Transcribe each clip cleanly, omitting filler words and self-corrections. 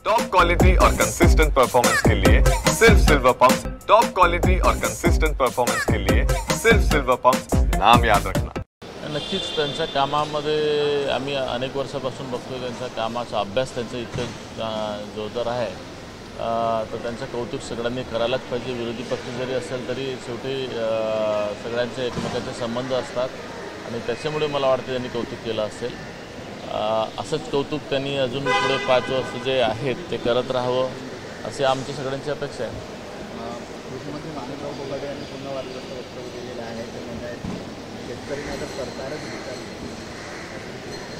Top quality और consistent performance के लिए सिर्फ सिल्वर पंप्स। टॉप क्वालिटी और कंसिस्टेंट परफॉर्मेंस के लिए सिर्फ सिल्वर पंप्स, नाम याद रखना। नक्कीच त्यांच्या कामामध्ये आम्ही अनेक वर्षापासून बघतोय, त्यांच्या कामाचा अभ्यास त्यांचा इतकं जोरदार आहे, तर त्यांचं कौतुक सगळ्यांनी करायलाच पाहिजे। विरोधी पक्ष जरी असेल तरी शेवटी सगळ्यांचे एकमेकांचे संबंध असतात आणि त्याच्यामुळे मला वाटतं त्यांनी कौतुक केलं असेल। असंच कौतुक त्यांनी अजून पुढे 5 वर्ष जे आहेत ते करत राहावं अशी आमची सगळ्यांची अपेक्षा आहे। कृषीमंत्री माणिकराव कोकाटे यांनी पुन्हा वादग्रस्त वक्तव्य केलेलं आहे, ते म्हणतात शेतकरी नाही तर सरकारच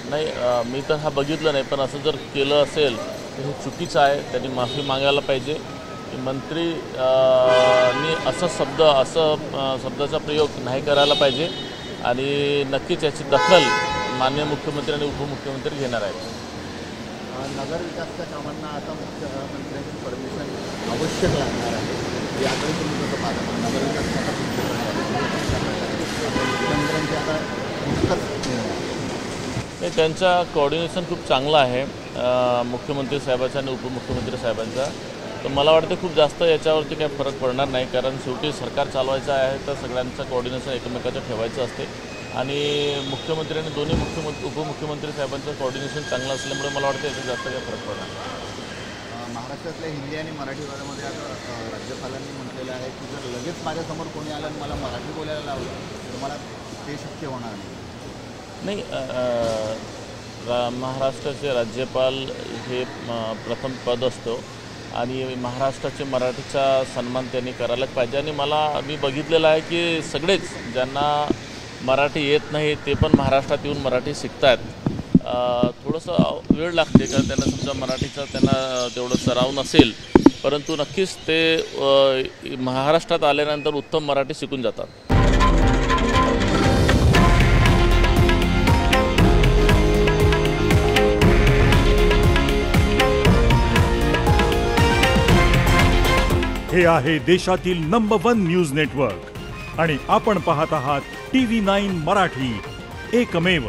नाही, मी तर हा बघितलं नाही, पण असं जर केलं असेल तर हे चुकीचं आहे। त्यांनी माफी मागायला पाहिजे की मंत्री असं शब्दाचा प्रयोग नाही करायला पाहिजे आणि नक्कीच याची दखल माननीय मुख्यमंत्री आणि उपमुख्यमंत्री घेणार आहेत। नगर विकासाच्या कामांना आता मुख्यमंत्र्यांची परमिशन आवश्यक लागणार आहे, याकडे तुम्ही कसं पाहता? नगर विकासाचा मुख्यमंत्र्यांची आता नाही, त्यांचा कोऑर्डिनेशन खूप चांगला आहे मुख्यमंत्री साहेबांचा आणि उपमुख्यमंत्री साहेबांचा, तर मला वाटतं खूप जास्त याच्यावरती काही फरक पडणार नाही, कारण शेवटी सरकार चालवायचं आहे तर सगळ्यांचं कोऑर्डिनेशन एकमेकाचं ठेवायचं असते आणि मुख्यमंत्री आणि दोन्ही उपमुख्यमंत्री साहेबांचं कोऑर्डिनेशन चांगलं असल्यामुळे मला वाटतं याच्यात जास्त काही फरक पडणार नाही। महाराष्ट्रातल्या हिंदी आणि मराठी भाषेमध्ये आता राज्यपालांनी म्हटलेलं आहे की जर लगेच माझ्यासमोर कोणी आलं आणि मला मराठी बोलायला लावलं तर मला ते शक्य होणार नाही। महाराष्ट्राचे राज्यपाल हे प्रथम पद असतो आणि महाराष्ट्राचे मराठीचा सन्मान त्यांनी करायलाच पाहिजे आणि मी बघितलेलं आहे की सगळेच ज्यांना मराठी येत नाही ते पण महाराष्ट्रात येऊन मराठी शिकतात। थोडंसं वेळ लागते कारण त्यांना समजा मराठीचा त्यांना तेवढं सराव नसेल, परंतु नक्कीच ते महाराष्ट्रात आल्यानंतर उत्तम मराठी शिकून जातात। हे आहे देशातील नंबर 1 न्यूज नेटवर्क आणि आपण पाहत आहात TV9 मराठी, एकमेव।